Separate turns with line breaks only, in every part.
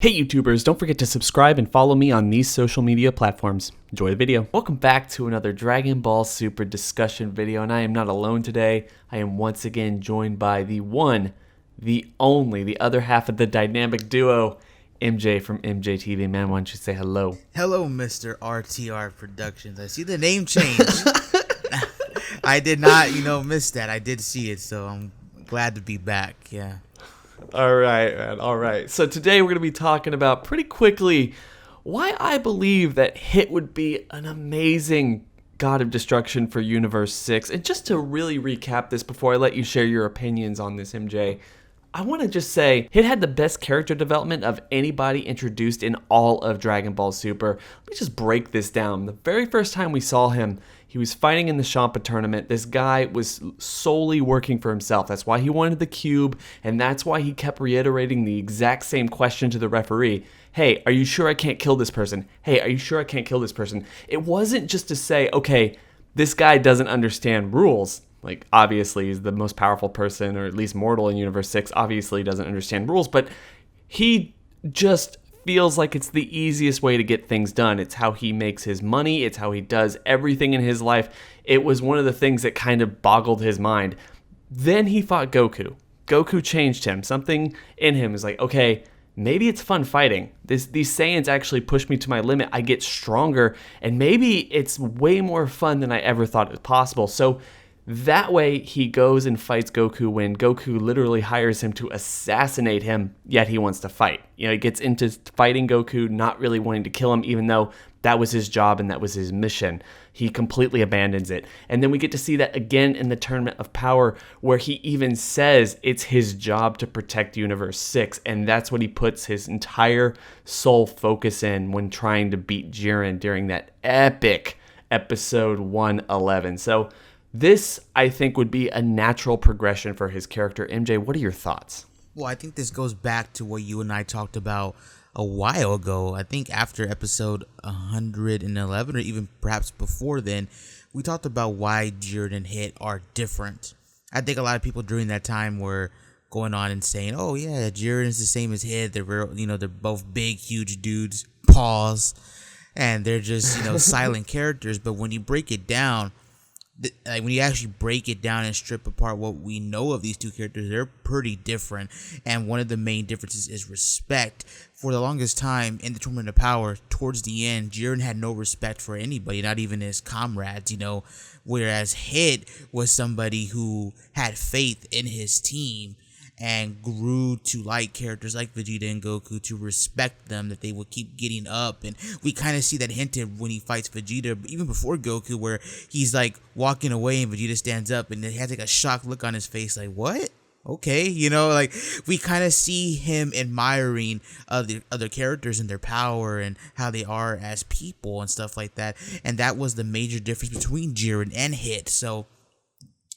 Hey YouTubers, don't forget to subscribe and follow me on these social media platforms. Enjoy the video. Welcome back to another Dragon Ball Super discussion video, and I am not alone today. I am once again joined by the one, the only, the other half of the dynamic duo, MJ from MJTV. Man, why don't you say hello?
Hello, Mr. RTR Productions. I see the name change. I did not, miss that. I did see it, so I'm glad to be back. Yeah.
All right, man. All right. So today we're going to be talking about pretty quickly why I believe that Hit would be an amazing God of Destruction for Universe 6. And just to really recap this before I let you share your opinions on this, MJ, I want to just say Hit had the best character development of anybody introduced in all of Dragon Ball Super. Let me just break this down. The very first time we saw him, he was fighting in the Champa tournament. This guy was solely working for himself. That's why he wanted the cube, and that's why he kept reiterating the exact same question to the referee. Hey, are you sure I can't kill this person? Hey, are you sure I can't kill this person? It wasn't just to say, okay, this guy doesn't understand rules. Like, obviously, he's the most powerful person, or at least mortal in Universe 6, obviously doesn't understand rules, but he just feels like it's the easiest way to get things done. It's how he makes his money. It's how he does everything in his life. It was one of the things that kind of boggled his mind. Then he fought Goku. Goku changed him. Something in him is like, okay, maybe it's fun fighting. These Saiyans actually push me to my limit. I get stronger, and maybe it's way more fun than I ever thought it was possible. So that way, he goes and fights Goku when Goku literally hires him to assassinate him, yet he wants to fight. He gets into fighting Goku, not really wanting to kill him, even though that was his job and that was his mission. He completely abandons it. And then we get to see that again in the Tournament of Power, where he even says it's his job to protect Universe 6, and that's what he puts his entire sole focus in when trying to beat Jiren during that epic episode 111. So this, I think, would be a natural progression for his character. MJ, what are your thoughts?
Well, I think this goes back to what you and I talked about a while ago. I think after episode 111, or even perhaps before then, we talked about why Jiren and Hit are different. I think a lot of people during that time were going on and saying, "Oh yeah, Jiren is the same as Hit. They're both big, huge dudes, paws, and they're just silent characters." But when you break it down, like when you actually break it down and strip apart what we know of these two characters, they're pretty different. And one of the main differences is respect. For the longest time in the Tournament of Power, towards the end, Jiren had no respect for anybody, not even his comrades, whereas Hit was somebody who had faith in his team and grew to like characters like Vegeta and Goku, to respect them, that they would keep getting up. And we kind of see that hinted when he fights Vegeta, even before Goku, where he's like walking away and Vegeta stands up and he has like a shocked look on his face, like, what? Okay, like we kind of see him admiring other characters and their power and how they are as people and stuff like that. And that was the major difference between Jiren and Hit. So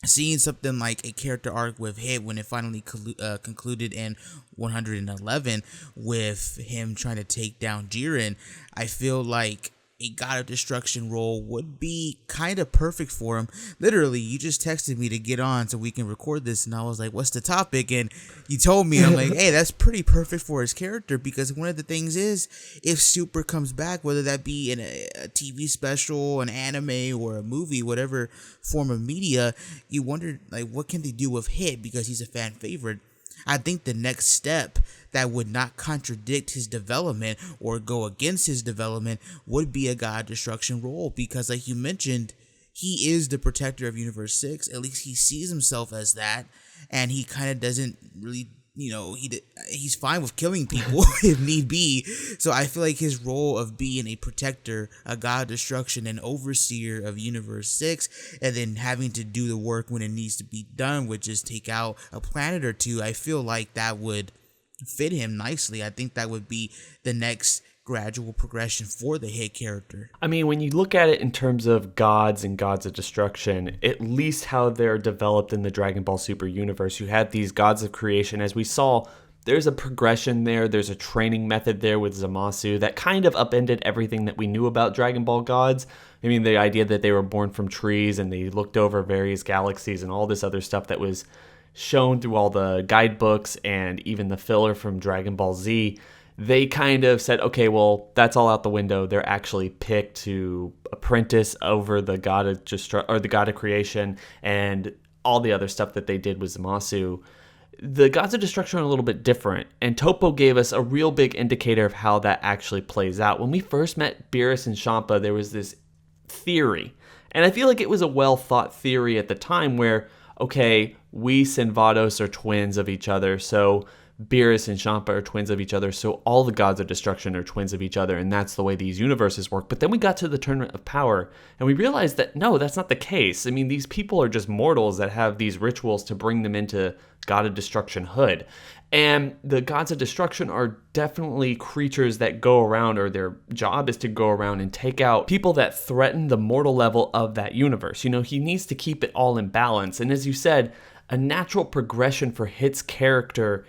seeing something like a character arc with Hit when it finally concluded in 111 with him trying to take down Jiren, I feel like a God of Destruction role would be kind of perfect for him. Literally, you just texted me to get on so we can record this, and I was like, what's the topic? And you told me, I'm like, hey, that's pretty perfect for his character, because one of the things is, if Super comes back, whether that be in a TV special, an anime, or a movie, whatever form of media, you wonder, like, what can they do with Hit, because he's a fan favorite. I think the next step that would not contradict his development or go against his development would be a God Destruction role, because like you mentioned, he is the protector of Universe 6. At least he sees himself as that, and he kind of doesn't really, he's fine with killing people if need be. So I feel like his role of being a protector, a God of Destruction, an overseer of Universe 6, and then having to do the work when it needs to be done, which is take out a planet or two, I feel like that would fit him nicely. I think that would be the next gradual progression for the Hit character.
I mean, when you look at it in terms of gods and gods of destruction, at least how they're developed in the Dragon Ball Super universe, you had these gods of creation. As we saw, there's a progression there. There's a training method there with Zamasu that kind of upended everything that we knew about Dragon Ball gods. I mean, the idea that they were born from trees and they looked over various galaxies and all this other stuff that was shown through all the guidebooks and even the filler from Dragon Ball Z. they kind of said, okay, well, that's all out the window. They're actually picked to apprentice over the god of the god of creation, and all the other stuff that they did with Zamasu. The gods of destruction are a little bit different, and Topo gave us a real big indicator of how that actually plays out. When we first met Beerus and Champa, there was this theory, and I feel like it was a well thought theory at the time where, okay, Whis and Vados are twins of each other, so Beerus and Champa are twins of each other, so all the gods of destruction are twins of each other, and that's the way these universes work. But then we got to the Tournament of Power, and we realized that, no, that's not the case. I mean, these people are just mortals that have these rituals to bring them into God of Destruction hood. And the gods of destruction are definitely creatures that go around, or their job is to go around and take out people that threaten the mortal level of that universe. You know, he needs to keep it all in balance. And as you said, a natural progression for Hit's character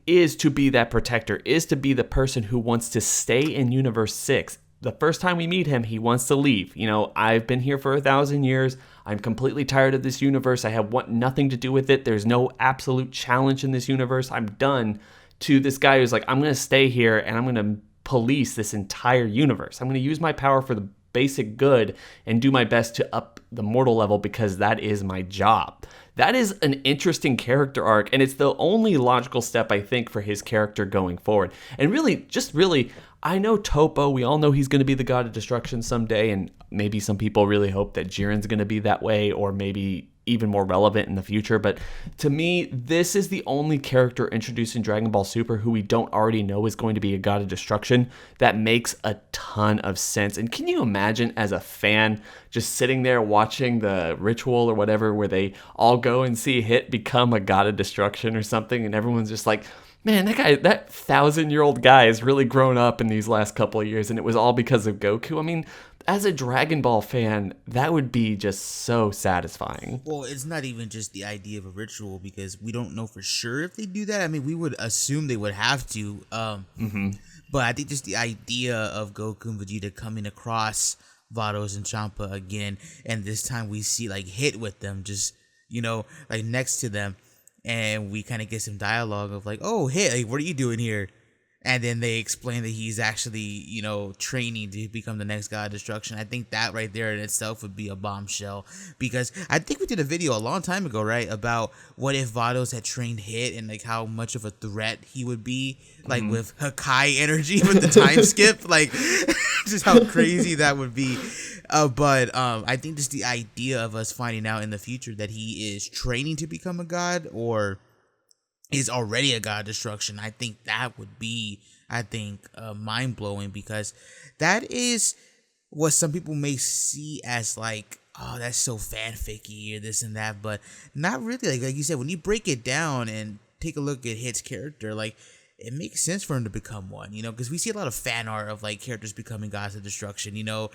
is to be that protector, is to be the person who wants to stay in Universe 6. The first time we meet him, he wants to leave. You know, I've been here for 1,000 years. I'm completely tired of this universe. I want nothing to do with it. There's no absolute challenge in this universe. I'm done. To this guy who's like, I'm going to stay here and I'm going to police this entire universe. I'm going to use my power for the basic good and do my best to up the mortal level because that is my job. That is an interesting character arc, and it's the only logical step, I think, for his character going forward. And really, I know Topo, we all know he's going to be the god of destruction someday, and maybe some people really hope that Jiren's going to be that way, or maybe even more relevant in the future. But to me, this is the only character introduced in Dragon Ball Super who we don't already know is going to be a god of destruction. That makes a ton of sense. And can you imagine as a fan just sitting there watching the ritual or whatever where they all go and see Hit become a god of destruction or something, and everyone's just like, man, that 1,000-year-old guy has really grown up in these last couple of years, and it was all because of Goku. I mean, as a Dragon Ball fan, that would be just so satisfying.
Well, it's not even just the idea of a ritual, because we don't know for sure if they do that. I mean, we would assume they would have to. But I think just the idea of Goku and Vegeta coming across Vados and Champa again, and this time we see like Hit with them, just, you know, like next to them, and we kind of get some dialogue of like, oh, Hit, like, what are you doing here? And then they explain that he's actually, you know, training to become the next god of destruction. I think that right there in itself would be a bombshell, because I think we did a video a long time ago, right, about what if Vados had trained Hit and like how much of a threat he would be, like with Hakai energy with the time skip, like just how crazy that would be. But I think just the idea of us finding out in the future that he is training to become a god, or is already a god of destruction, I think that would be, mind-blowing, because that is what some people may see as like, oh, that's so fanficky or this and that, but not really. Like you said, when you break it down and take a look at Hit's character, like, it makes sense for him to become one, you know, because we see a lot of fan art of like characters becoming gods of destruction, you know,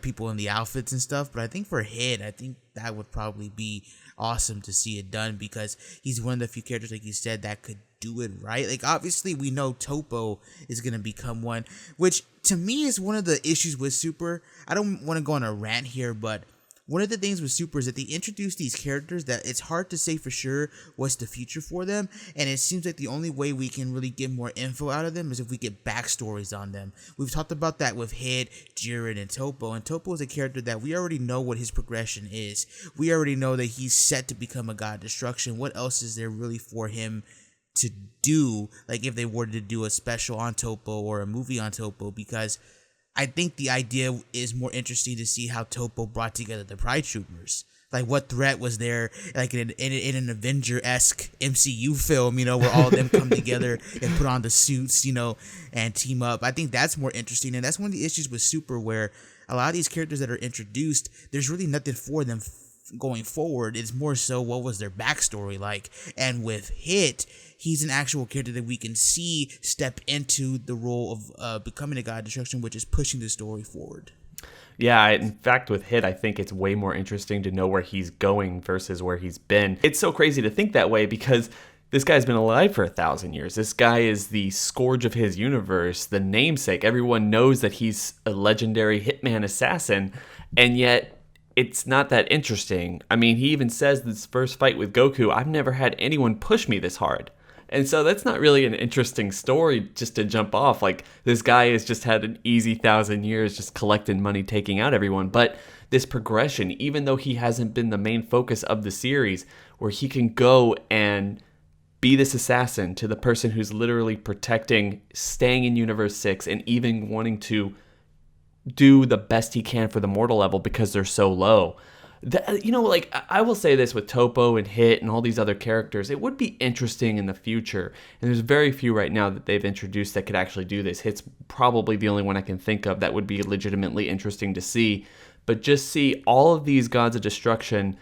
people in the outfits and stuff. But I think for Hit, I think that would probably be awesome to see it done, because he's one of the few characters, like you said, that could do it right. Like, obviously we know Topo is going to become one, which to me is one of the issues with Super. I don't want to go on a rant here, but one of the things with Super is that they introduce these characters that it's hard to say for sure what's the future for them, and it seems like the only way we can really get more info out of them is if we get backstories on them. We've talked about that with Hit, Jiren, and Topo is a character that we already know what his progression is. We already know that he's set to become a god of destruction. What else is there really for him to do, like if they were to do a special on Topo or a movie on Topo? Because I think the idea is more interesting to see how Topo brought together the Pride Troopers. Like, what threat was there, like in an Avenger-esque MCU film, you know, where all of them come together and put on the suits, you know, and team up. I think that's more interesting, and that's one of the issues with Super, where a lot of these characters that are introduced, there's really nothing for them going forward. It's more so what was their backstory like. And with Hit, he's an actual character that we can see step into the role of becoming a god of destruction, which is pushing the story forward.
Yeah, in fact, with Hit, I think it's way more interesting to know where he's going versus where he's been. It's so crazy to think that way, because this guy's been alive for 1,000 years. This guy is the scourge of his universe, the namesake. Everyone knows that he's a legendary hitman assassin, and yet it's not that interesting. I mean, he even says this first fight with Goku, I've never had anyone push me this hard. And so that's not really an interesting story just to jump off. Like, this guy has just had an easy 1,000 years just collecting money, taking out everyone. But this progression, even though he hasn't been the main focus of the series, where he can go and be this assassin to the person who's literally protecting, staying in Universe 6, and even wanting to do the best he can for the mortal level because they're so low. Like, I will say this with Topo and Hit and all these other characters, it would be interesting in the future, and there's very few right now that they've introduced that could actually do this. Hit's probably the only one I can think of that would be legitimately interesting to see, but just see all of these gods of destruction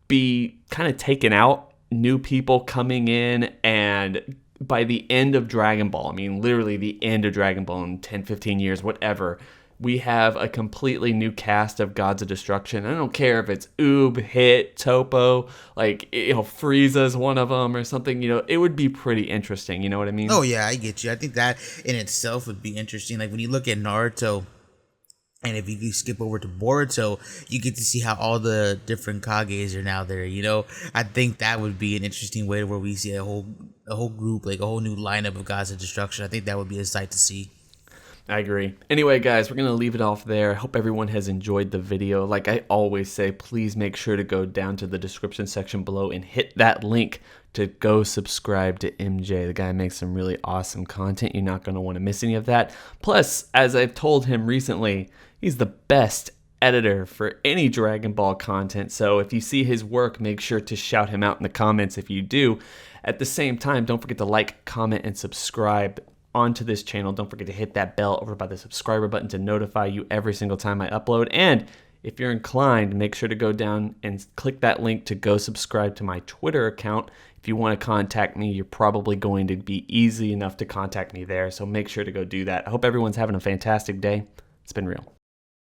be kind of taken out, new people coming in, and by the end of Dragon Ball, I mean literally the end of Dragon Ball in 10, 15 years, whatever, we have a completely new cast of gods of destruction. I don't care if it's Oob, Hit, Topo, like, Frieza's one of them or something. It would be pretty interesting. You know what I mean?
Oh yeah, I get you. I think that in itself would be interesting. Like when you look at Naruto, and if you skip over to Boruto, you get to see how all the different Kages are now there. I think that would be an interesting way where we see a whole group, like a whole new lineup of gods of destruction. I think that would be a sight to see.
I agree. Anyway, guys, we're going to leave it off there. I hope everyone has enjoyed the video. Like I always say, please make sure to go down to the description section below and hit that link to go subscribe to MJ. The guy makes some really awesome content. You're not going to want to miss any of that. Plus, as I've told him recently, he's the best editor for any Dragon Ball content. So if you see his work, make sure to shout him out in the comments if you do. At the same time, don't forget to like, comment, and subscribe onto this channel. Don't forget to hit that bell over by the subscriber button to notify you every single time I upload. And if you're inclined, make sure to go down and click that link to go subscribe to my Twitter account. If you want to contact me, you're probably going to be easy enough to contact me there. So make sure to go do that. I hope everyone's having a fantastic day. It's been real.